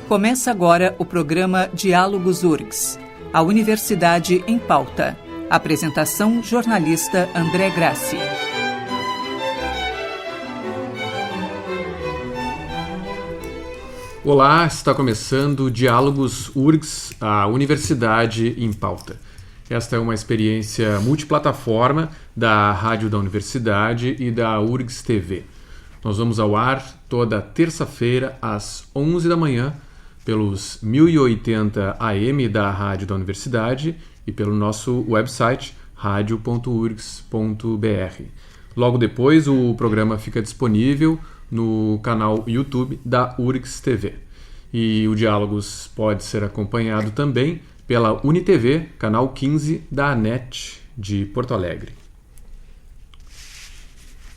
Começa agora o programa Diálogos URGS, a Universidade em Pauta. Apresentação, jornalista André Grassi. Olá, está começando Diálogos URGS, a Universidade em Pauta. Esta é uma experiência multiplataforma da Rádio da Universidade e da URGS TV. Nós vamos ao ar toda terça-feira às 11 da manhã pelos 1080 AM da Rádio da Universidade e pelo nosso website radio.urgs.br. Logo depois o programa fica disponível no canal YouTube da URGS TV. E o Diálogos pode ser acompanhado também pela UniTV, canal 15 da ANET de Porto Alegre.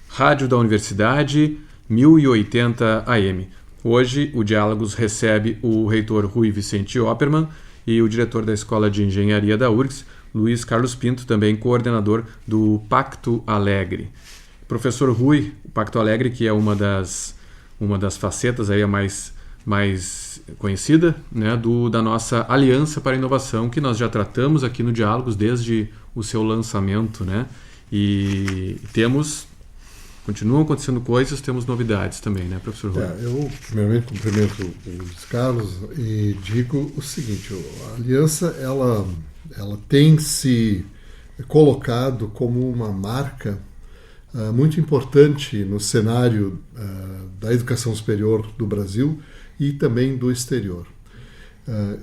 Rádio da Universidade, 1080 AM. Hoje o Diálogos recebe o reitor Rui Vicente Oppermann e o diretor da Escola de Engenharia da URGS, Luiz Carlos Pinto, também coordenador do Pacto Alegre. Professor Rui, o Pacto Alegre, que é uma das facetas aí mais conhecida, né, da nossa Aliança para a Inovação, que nós já tratamos aqui no Diálogos desde o seu lançamento, né? E continuam acontecendo coisas, temos novidades também, né, professor Rui? Eu primeiramente cumprimento o Luiz Carlos e digo o seguinte: a Aliança ela tem se colocado como uma marca muito importante no cenário da educação superior do Brasil e também do exterior.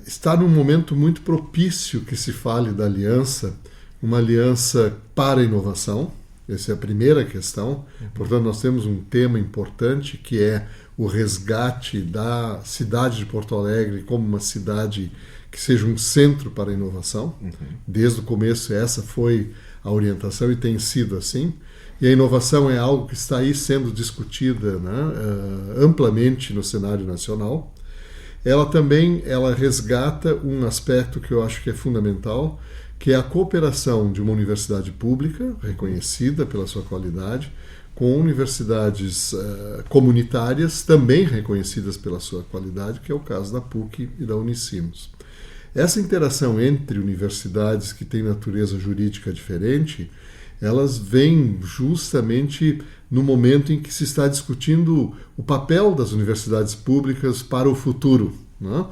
Está num momento muito propício que se fale da aliança, uma aliança para a inovação. Essa é a primeira questão. Portanto, nós temos um tema importante que é o resgate da cidade de Porto Alegre como uma cidade que seja um centro para a inovação. Desde o começo essa foi a orientação e tem sido assim. E a inovação é algo que está aí sendo discutida, né, amplamente no cenário nacional. Ela resgata um aspecto que eu acho que é fundamental, que é a cooperação de uma universidade pública, reconhecida pela sua qualidade, com universidades comunitárias, também reconhecidas pela sua qualidade, que é o caso da PUC e da Unicinos. Essa interação entre universidades que têm natureza jurídica diferente, elas vêm justamente no momento em que se está discutindo o papel das universidades públicas para o futuro, né?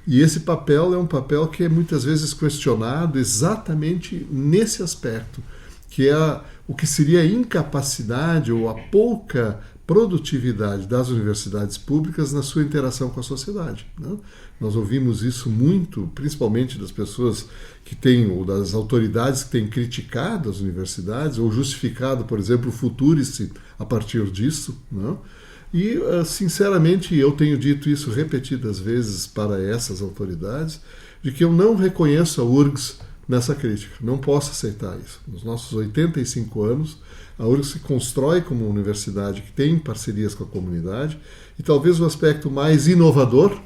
E esse papel é um papel que é muitas vezes questionado exatamente nesse aspecto, que é o que seria a incapacidade ou a pouca produtividade das universidades públicas na sua interação com a sociedade, né? Nós ouvimos isso muito, principalmente das pessoas que têm, ou das autoridades que têm criticado as universidades, ou justificado, por exemplo, o Futurice a partir disso, né? E, sinceramente, eu tenho dito isso repetidas vezes para essas autoridades, de que eu não reconheço a URGS nessa crítica. Não posso aceitar isso. Nos nossos 85 anos, a URGS se constrói como uma universidade que tem parcerias com a comunidade, e talvez o aspecto mais inovador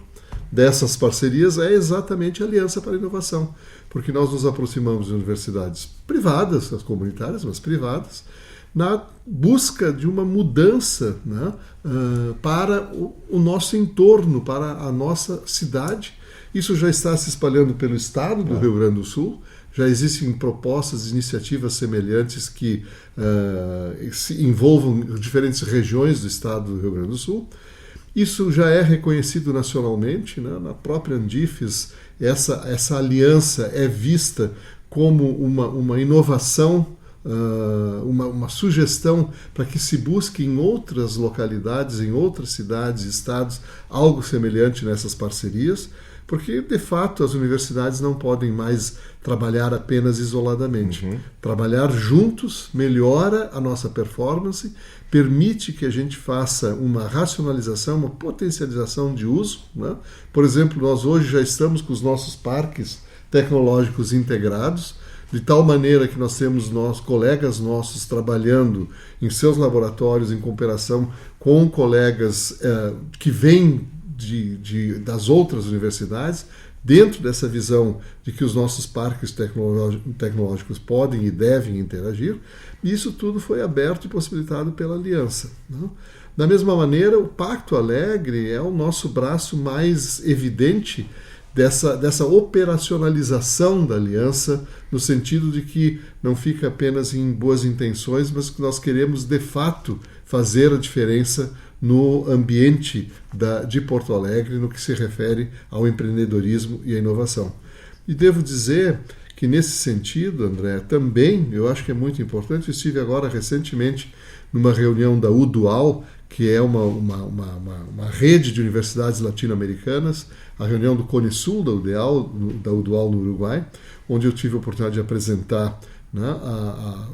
dessas parcerias é exatamente a Aliança para a Inovação, porque nós nos aproximamos de universidades privadas, as comunitárias, mas privadas, na busca de uma mudança, né, para o nosso entorno, para a nossa cidade. Isso já está se espalhando pelo estado do Rio Grande do Sul, já existem propostas, iniciativas semelhantes que se envolvam diferentes regiões do estado do Rio Grande do Sul. Isso já é reconhecido nacionalmente, né? Na própria Andifes, essa aliança é vista como uma inovação, uma sugestão para que se busque em outras localidades, em outras cidades e estados, algo semelhante nessas parcerias, porque, de fato, as universidades não podem mais trabalhar apenas isoladamente. Trabalhar juntos melhora a nossa performance, permite que a gente faça uma racionalização, uma potencialização de uso, né? Por exemplo, nós hoje já estamos com os nossos parques tecnológicos integrados, de tal maneira que nós temos colegas nossos trabalhando em seus laboratórios em cooperação com colegas que vêm das outras universidades, dentro dessa visão de que os nossos parques tecnológicos podem e devem interagir, e isso tudo foi aberto e possibilitado pela aliança. Né? Da mesma maneira, o Pacto Alegre é o nosso braço mais evidente dessa operacionalização da aliança, no sentido de que não fica apenas em boas intenções, mas que nós queremos, de fato, fazer a diferença no ambiente de Porto Alegre, no que se refere ao empreendedorismo e à inovação. E devo dizer que, nesse sentido, André, também eu acho que é muito importante. Eu estive agora recentemente numa reunião da UDual, que é uma rede de universidades latino-americanas, a reunião do Cone Sul da UDual no Uruguai, onde eu tive a oportunidade de apresentar, né,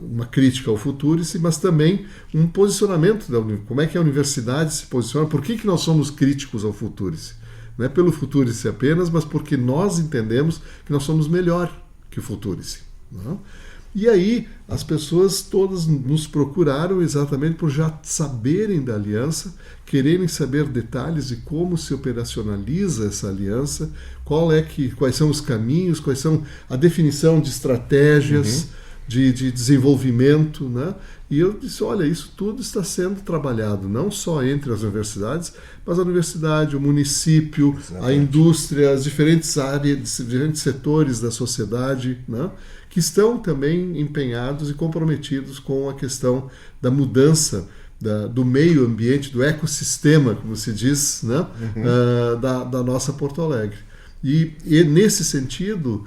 uma crítica ao Futurice, mas também um posicionamento como é que a universidade se posiciona, por que nós somos críticos ao Futurice. Não é pelo Futurice apenas, mas porque nós entendemos que nós somos melhor que o Futurice. Né? E aí as pessoas todas nos procuraram exatamente por já saberem da aliança, quererem saber detalhes de como se operacionaliza essa aliança, quais são os caminhos, quais são a definição de estratégias de desenvolvimento, né? E eu disse, olha, isso tudo está sendo trabalhado não só entre as universidades, mas a universidade, o município, a indústria, as diferentes áreas, diferentes setores da sociedade, né? Que estão também empenhados e comprometidos com a questão da mudança do meio ambiente, do ecossistema, como se diz, né? Da nossa Porto Alegre. E nesse sentido,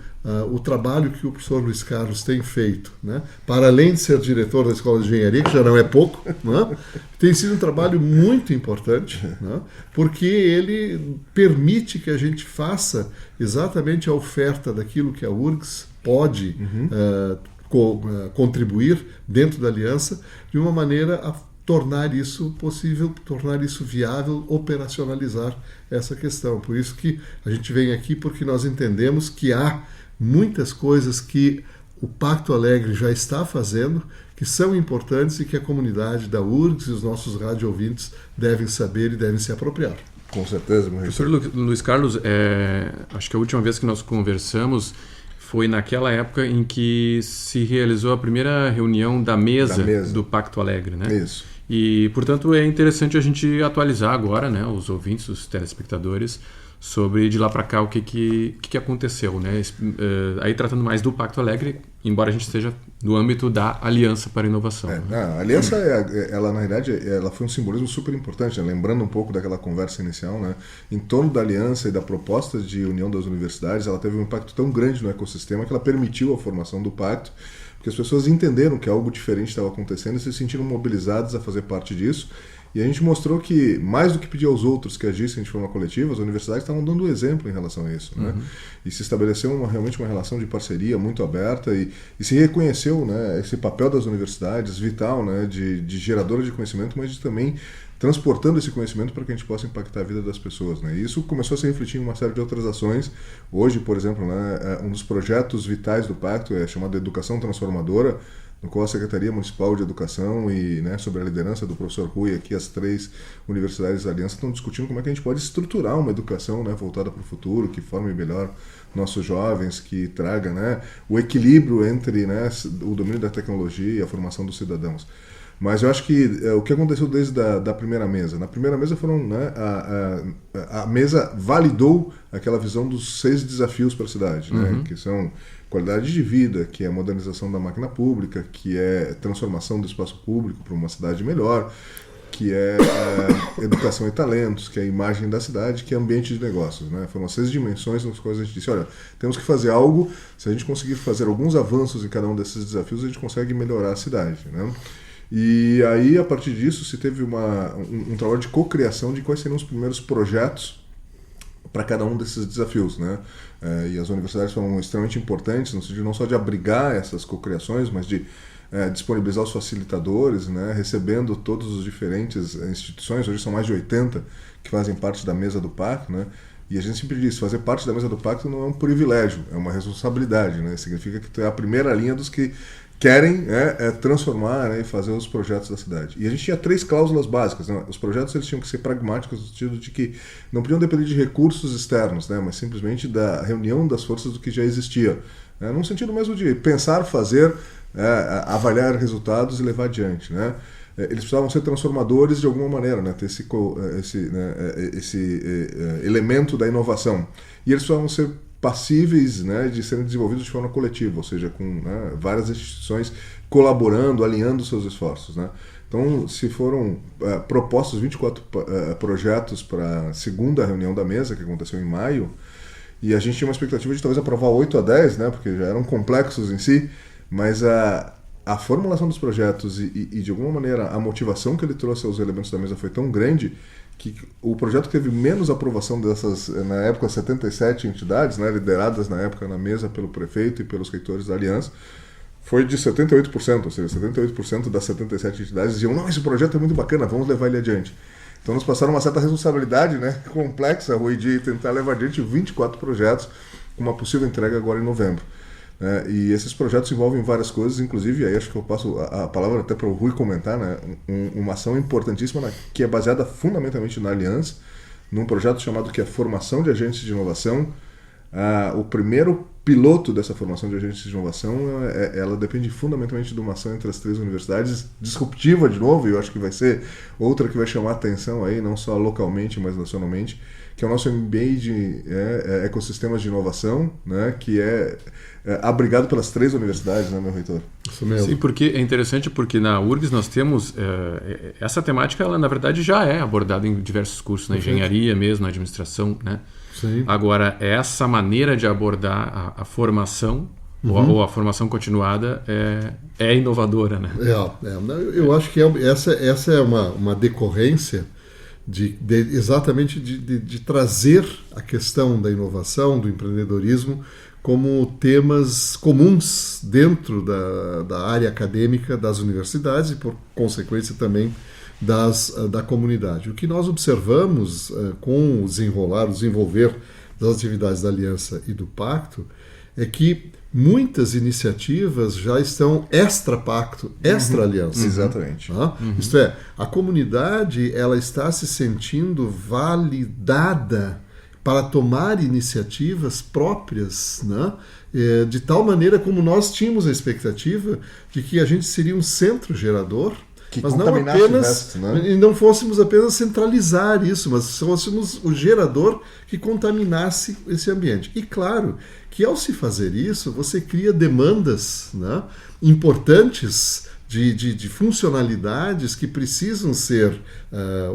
o trabalho que o professor Luiz Carlos tem feito, né, para além de ser diretor da Escola de Engenharia, que já não é pouco, né, tem sido um trabalho muito importante, né, porque ele permite que a gente faça exatamente a oferta daquilo que a URGS pode contribuir dentro da aliança, de uma maneira a tornar isso possível, tornar isso viável, operacionalizar essa questão. Por isso que a gente vem aqui, porque nós entendemos que há muitas coisas que o Pacto Alegre já está fazendo, que são importantes e que a comunidade da URGS e os nossos rádio-ouvintes devem saber e devem se apropriar. Com certeza, meu professor Luiz Carlos, acho que a última vez que nós conversamos foi naquela época em que se realizou a primeira reunião da mesa do Pacto Alegre, né? Isso. E, portanto, é interessante a gente atualizar agora, né, os ouvintes, os telespectadores, sobre de lá para cá o que aconteceu, né? Aí tratando mais do Pacto Alegre, embora a gente esteja no âmbito da Aliança para a Inovação. Né? A Aliança, ela na realidade, ela foi um simbolismo super importante, né? Lembrando um pouco daquela conversa inicial, né? Em torno da Aliança e da proposta de união das universidades, ela teve um impacto tão grande no ecossistema que ela permitiu a formação do Pacto, porque as pessoas entenderam que algo diferente estava acontecendo e se sentiram mobilizadas a fazer parte disso. E a gente mostrou que, mais do que pedir aos outros que agissem de forma coletiva, as universidades estavam dando um exemplo em relação a isso. Né? E se estabeleceu realmente uma relação de parceria muito aberta e se reconheceu, né, esse papel das universidades vital, né, de geradora de conhecimento, mas de também transportando esse conhecimento para que a gente possa impactar a vida das pessoas. Né? E isso começou a se refletir em uma série de outras ações. Hoje, por exemplo, né, um dos projetos vitais do Pacto é chamado Educação Transformadora, no qual a Secretaria Municipal de Educação e, né, sob a liderança do professor Rui, aqui as 3 universidades da Aliança estão discutindo como é que a gente pode estruturar uma educação, né, voltada para o futuro, que forme melhor nossos jovens, que traga, né, o equilíbrio entre, né, o domínio da tecnologia e a formação dos cidadãos. Mas eu acho que o que aconteceu desde a primeira mesa? Na primeira mesa foram, né, a mesa validou aquela visão dos 6 desafios para a cidade, né, que são qualidade de vida, que é a modernização da máquina pública, que é transformação do espaço público para uma cidade melhor, que é educação e talentos, que é a imagem da cidade, que é ambiente de negócios. Né? Foram 6 dimensões nas quais a gente disse, olha, temos que fazer algo, se a gente conseguir fazer alguns avanços em cada um desses desafios, a gente consegue melhorar a cidade. Né? E aí, a partir disso, se teve um trabalho de cocriação de quais seriam os primeiros projetos para cada um desses desafios, né? E as universidades foram extremamente importantes, no sentido não só de abrigar essas cocriações, mas de disponibilizar os facilitadores, né? Recebendo todas as diferentes instituições, hoje são mais de 80 que fazem parte da mesa do Pacto, né? E a gente sempre diz, fazer parte da mesa do Pacto não é um privilégio, é uma responsabilidade, né? Significa que tu é a primeira linha dos que querem transformar, né, e fazer os projetos da cidade. E a gente tinha 3 cláusulas básicas, né? Os projetos eles tinham que ser pragmáticos no sentido de que não podiam depender de recursos externos, né, mas simplesmente da reunião das forças do que já existia, né, num sentido mesmo de pensar, fazer, avaliar resultados e levar adiante, né. Eles precisavam ser transformadores de alguma maneira, né, ter esse elemento da inovação. E eles precisavam ser passíveis, né, de serem desenvolvidos de forma coletiva, ou seja, com, né, várias instituições colaborando, alinhando seus esforços, né. Então, se foram propostos 24 projetos para a segunda reunião da mesa, que aconteceu em maio, e a gente tinha uma expectativa de talvez aprovar 8 a 10, né, porque já eram complexos em si, mas a formulação dos projetos e, de alguma maneira, a motivação que ele trouxe aos elementos da mesa foi tão grande que o projeto teve menos aprovação dessas, na época, 77 entidades, né, lideradas na época na mesa pelo prefeito e pelos reitores da aliança, foi de 78%, ou seja, 78% das 77 entidades diziam: não, esse projeto é muito bacana, vamos levar ele adiante. Então nos passaram uma certa responsabilidade, né, complexa, Rui, de tentar levar adiante 24 projetos com uma possível entrega agora em novembro. E esses projetos envolvem várias coisas, inclusive, aí acho que eu passo a palavra até para o Rui comentar, né, uma ação importantíssima que é baseada fundamentalmente na aliança, num projeto chamado que é Formação de Agentes de Inovação. O primeiro piloto dessa formação de agentes de inovação, ela depende fundamentalmente de uma ação entre as 3 universidades, disruptiva de novo, e eu acho que vai ser outra que vai chamar a atenção aí, não só localmente, mas nacionalmente, que é o nosso MBA de Ecossistemas de Inovação, né, que é abrigado pelas 3 universidades, né, meu reitor? Isso mesmo. Sim, porque é interessante porque na URGS nós temos essa temática, ela na verdade já é abordada em diversos cursos, na engenharia mesmo, na administração, né? Sim. Agora, essa maneira de abordar a formação ou a formação continuada é inovadora, né? Eu acho que essa é uma decorrência exatamente de trazer a questão da inovação, do empreendedorismo, como temas comuns dentro da área acadêmica das universidades e, por consequência, também da comunidade. O que nós observamos com o desenvolver das atividades da Aliança e do Pacto é que muitas iniciativas já estão extra-pacto, extra-aliança. Exatamente. Isto é, a comunidade ela está se sentindo validada para tomar iniciativas próprias, né? De tal maneira como nós tínhamos a expectativa de que a gente seria um centro gerador, mas não apenas, né? E não fôssemos apenas centralizar isso, mas fôssemos o gerador que contaminasse esse ambiente. E claro que ao se fazer isso, você cria demandas, né, importantes de funcionalidades que precisam ser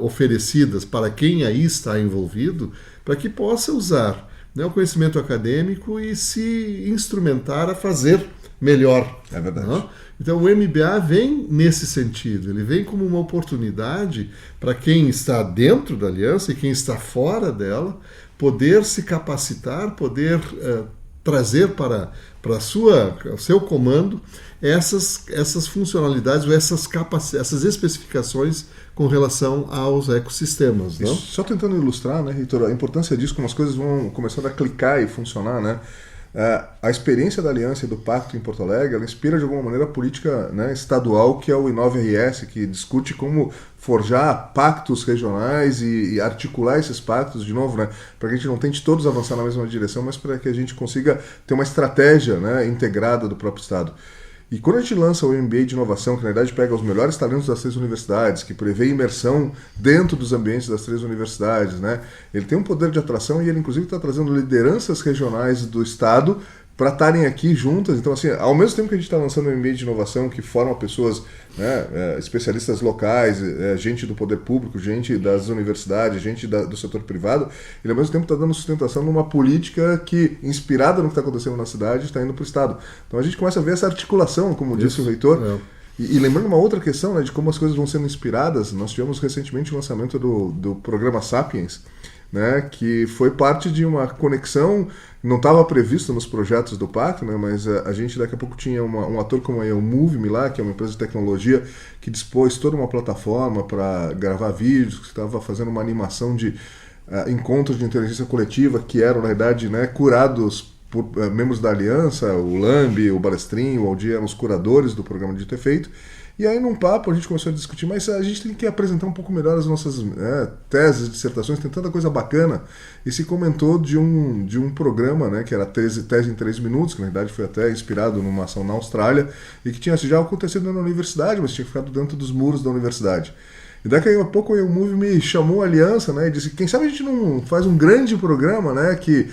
oferecidas para quem aí está envolvido, para que possa usar, né, o conhecimento acadêmico e se instrumentar a fazer melhor. É verdade. Né? Então o MBA vem nesse sentido, ele vem como uma oportunidade para quem está dentro da aliança e quem está fora dela, poder se capacitar, poder trazer para o seu comando essas funcionalidades, ou essas especificações com relação aos ecossistemas. Não? Só tentando ilustrar, né, Heitor, a importância disso, como as coisas vão começando a clicar e funcionar, né? A experiência da Aliança e do Pacto em Porto Alegre, ela inspira de alguma maneira a política, né, estadual, que é o Inove-RS, que discute como forjar pactos regionais e articular esses pactos, de novo, né, para que a gente não tente todos avançar na mesma direção, mas para que a gente consiga ter uma estratégia, né, integrada do próprio Estado. E quando a gente lança o MBA de inovação, que na verdade pega os melhores talentos das 3 universidades, que prevê imersão dentro dos ambientes das 3 universidades, né? Ele tem um poder de atração e ele inclusive está trazendo lideranças regionais do Estado para estarem aqui juntas. Então, assim, ao mesmo tempo que a gente está lançando um MBA de inovação que forma pessoas, né, especialistas locais, gente do poder público, gente das universidades, gente do setor privado, ele ao mesmo tempo está dando sustentação numa política que, inspirada no que está acontecendo na cidade, está indo para o Estado. Então a gente começa a ver essa articulação, como disse o reitor. E lembrando uma outra questão, né, de como as coisas vão sendo inspiradas, nós tivemos recentemente o lançamento do programa Sapiens, né, que foi parte de uma conexão, não estava previsto nos projetos do Pacto, né, mas a gente daqui a pouco tinha um ator como o Move-me lá, que é uma empresa de tecnologia, que dispôs toda uma plataforma para gravar vídeos, que estava fazendo uma animação de encontros de inteligência coletiva, que eram, na verdade, né, curados membros da Aliança, o Lambi, o Balestrinho, o Aldir eram os curadores do programa Dito e Feito. E aí, num papo, a gente começou a discutir, mas a gente tem que apresentar um pouco melhor as nossas teses, dissertações, tem tanta coisa bacana. E se comentou de um programa, né, que era Tese em 3 minutos, que na verdade foi até inspirado numa ação na Austrália, e que tinha já acontecido na universidade, mas tinha ficado dentro dos muros da universidade. E daqui a pouco o Move me chamou a Aliança, né, e disse, quem sabe a gente não faz um grande programa, né, que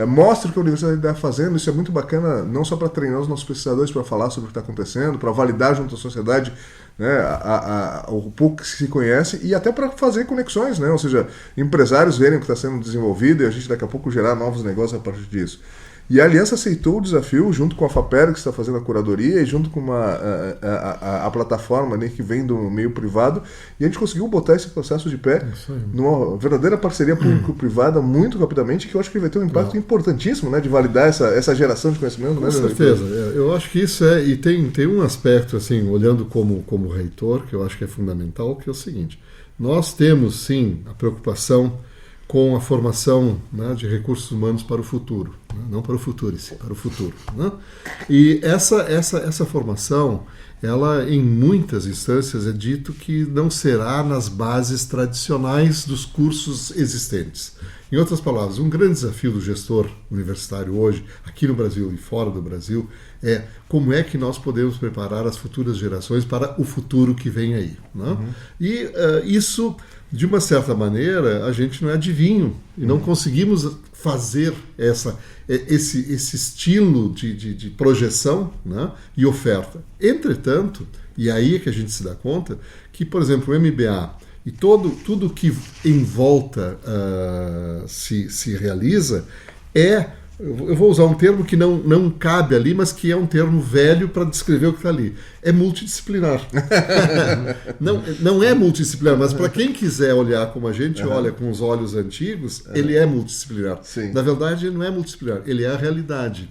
mostra o que a universidade está fazendo. Isso é muito bacana, não só para treinar os nossos pesquisadores para falar sobre o que está acontecendo, para validar junto à sociedade, né, o pouco que se conhece, e até para fazer conexões, né, ou seja, empresários verem o que está sendo desenvolvido e a gente daqui a pouco gerar novos negócios a partir disso. E a Aliança aceitou o desafio, junto com a FAPER, que está fazendo a curadoria, e junto com a plataforma, né, que vem do meio privado, e a gente conseguiu botar esse processo de pé numa verdadeira parceria público-privada muito rapidamente, que eu acho que vai ter um impacto importantíssimo, né, de validar essa geração de conhecimento. Com certeza. Eu acho que isso e tem um aspecto, assim, olhando como reitor, que eu acho que é fundamental, que é o seguinte: nós temos, sim, a preocupação com a formação, né, de recursos humanos para o futuro, né? Não para o futuro, sim, para o futuro, né? E essa formação, ela em muitas instâncias é dito que não será nas bases tradicionais dos cursos existentes. Em outras palavras, um grande desafio do gestor universitário hoje, aqui no Brasil e fora do Brasil, é como é que nós podemos preparar as futuras gerações para o futuro que vem aí, né? E isso, de uma certa maneira, a gente não é adivinho e não conseguimos fazer esse estilo de projeção, né, e oferta. Entretanto, e aí é que a gente se dá conta que, por exemplo, o MBA e tudo que em volta se realiza eu vou usar um termo que não cabe ali, mas que é um termo velho para descrever o que está ali. É multidisciplinar. não é multidisciplinar, mas para quem quiser olhar como a gente olha com os olhos antigos, ele é multidisciplinar. Sim. Na verdade, ele não é multidisciplinar, ele é a realidade.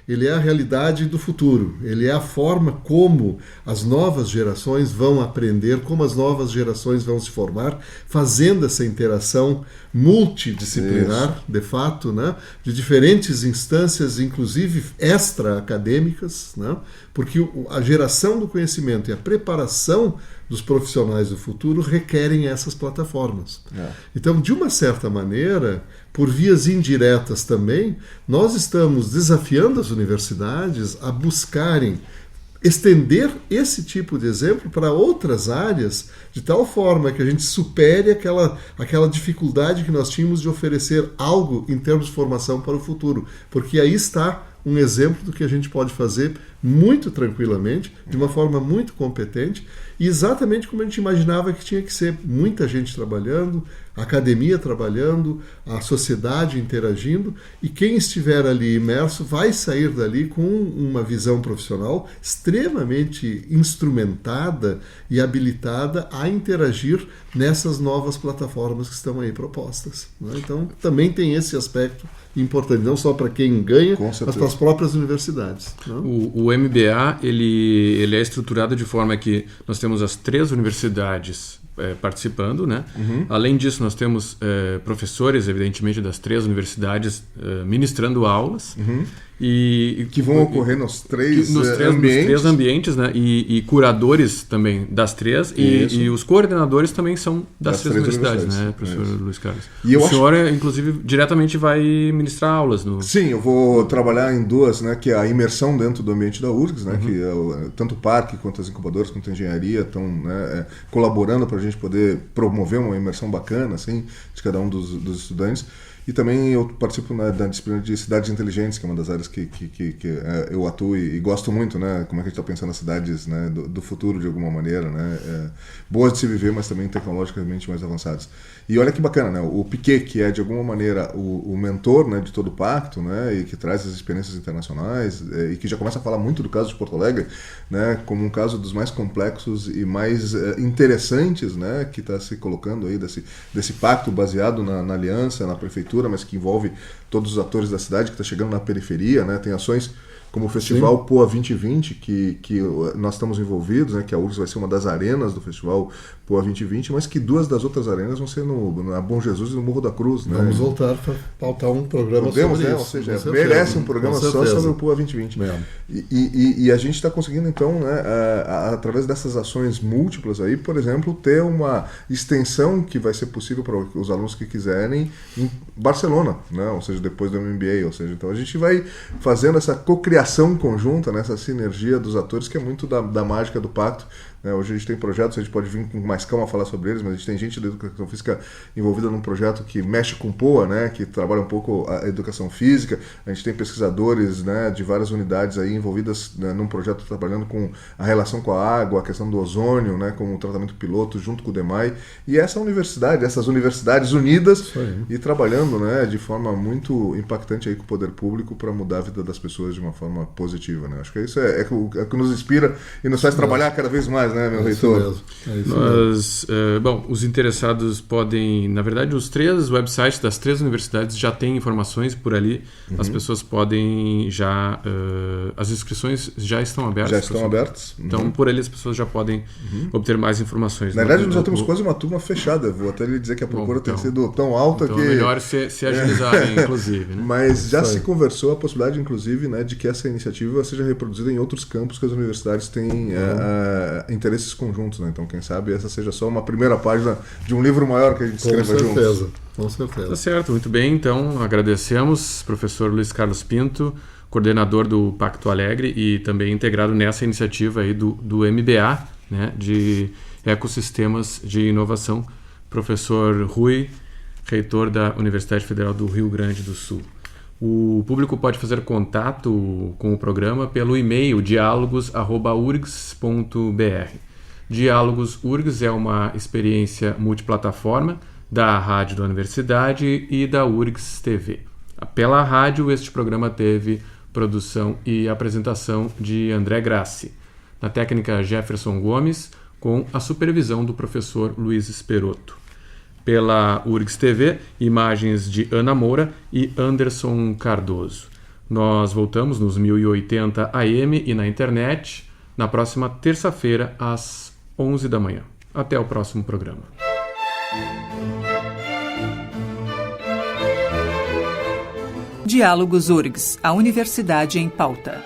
Ele é a realidade do futuro. Ele é a forma como as novas gerações vão aprender, como as novas gerações vão se formar, fazendo essa interação multidisciplinar, de fato, né, de diferentes instâncias, inclusive extra-acadêmicas, né, porque a geração do conhecimento e a preparação dos profissionais do futuro requerem essas plataformas. Então, de uma certa maneira, por vias indiretas também, nós estamos desafiando as universidades a buscarem estender esse tipo de exemplo para outras áreas, de tal forma que a gente supere aquela dificuldade que nós tínhamos de oferecer algo em termos de formação para o futuro. Porque aí está um exemplo do que a gente pode fazer muito tranquilamente, de uma forma muito competente, e exatamente como a gente imaginava que tinha que ser. Muita gente trabalhando, a academia trabalhando, a sociedade interagindo, e quem estiver ali imerso vai sair dali com uma visão profissional extremamente instrumentada e habilitada a interagir nessas novas plataformas que estão aí propostas, né? Então, também tem esse aspecto importante, não só para quem ganha, mas para as próprias universidades, né? O MBA ele é estruturado de forma que nós temos as 3 universidades participando, né? Além disso, nós temos professores, evidentemente, das 3 universidades ministrando aulas. E que vão ocorrer nos três ambientes, né? E curadores também das 3, e os coordenadores também são das 3 universidades, né, professor Luiz Carlos? E o senhor, inclusive, diretamente vai ministrar aulas no... Sim, eu vou trabalhar em 2, né, que é a imersão dentro do ambiente da URGS, né, que tanto o parque quanto as incubadoras, quanto a engenharia estão, né, colaborando para a gente poder promover uma imersão bacana, assim, de cada um dos estudantes. E também eu participo, né, da disciplina de cidades inteligentes, que é uma das áreas que eu atuo e gosto muito, né? Como é que a gente está pensando nas cidades, né, do futuro de alguma maneira, né? Boas de se viver, mas também tecnologicamente mais avançadas. E olha que bacana, né? O Piquet, que é de alguma maneira o mentor, né, de todo o pacto, né, e que traz as experiências internacionais, e que já começa a falar muito do caso de Porto Alegre, né, como um caso dos mais complexos e mais interessantes, né, que está se colocando aí desse pacto baseado na aliança, na prefeitura, mas que envolve todos os atores da cidade, que está chegando na periferia, né? Tem ações como o Festival Poa 2020, que nós estamos envolvidos, né, que a URGS vai ser uma das arenas do Festival Poa 2020, mas que 2 das outras arenas vão ser na Bom Jesus e no Morro da Cruz. Né? Vamos voltar para pautar um programa sobre isso. Ou seja, merece um programa só sobre o Poa 2020. E a gente está conseguindo, então, né, através dessas ações múltiplas aí, por exemplo, ter uma extensão que vai ser possível para os alunos que quiserem em Barcelona, né? Ou seja, depois do MBA. Ou seja, então a gente vai fazendo essa cocriação conjunta, né, essa sinergia dos atores, que é muito da mágica do pacto. Hoje a gente tem projetos, a gente pode vir com mais calma falar sobre eles, mas a gente tem gente da educação física envolvida num projeto que mexe com POA, né, que trabalha um pouco a educação física. A gente tem pesquisadores, né, de várias unidades aí envolvidas, né, num projeto trabalhando com a relação com a água, a questão do ozônio, né, como tratamento piloto junto com o DEMAI. E essas universidades unidas e trabalhando, né, de forma muito impactante aí com o poder público para mudar a vida das pessoas de uma forma positiva. Né? Acho que isso é o que nos inspira e nos faz trabalhar cada vez mais, né, meu reitor? Mas, bom, os interessados podem, na verdade, os 3 websites das 3 universidades já têm informações por ali. As pessoas podem já, as inscrições já estão abertas. Já estão abertas. Então, por ali as pessoas já podem obter mais informações. Na verdade, nós já temos quase uma turma fechada. Vou até lhe dizer que a procura tem sido tão alta que... é melhor se agilizarem, inclusive. Né? Mas já se conversou a possibilidade, inclusive, né, de que essa iniciativa seja reproduzida em outros campos que as universidades têm interesses conjuntos. Né? Então, quem sabe essa seja só uma primeira página de um livro maior que a gente escreva juntos. Com certeza. Tá certo, muito bem. Então, agradecemos, professor Luiz Carlos Pinto, coordenador do Pacto Alegre e também integrado nessa iniciativa aí do MBA, né, de Ecossistemas de Inovação, professor Rui, reitor da Universidade Federal do Rio Grande do Sul. O público pode fazer contato com o programa pelo e-mail dialogos@urgs.br. Diálogos URGS é uma experiência multiplataforma da Rádio da Universidade e da URGS TV. Pela rádio, este programa teve produção e apresentação de André Grassi. Na técnica, Jefferson Gomes, com a supervisão do professor Luiz Esperotto. Pela URGS TV, imagens de Ana Moura e Anderson Cardoso. Nós voltamos nos 1080 AM e na internet na próxima terça-feira, às 11 da manhã. Até o próximo programa. Diálogos URGS, a Universidade em Pauta.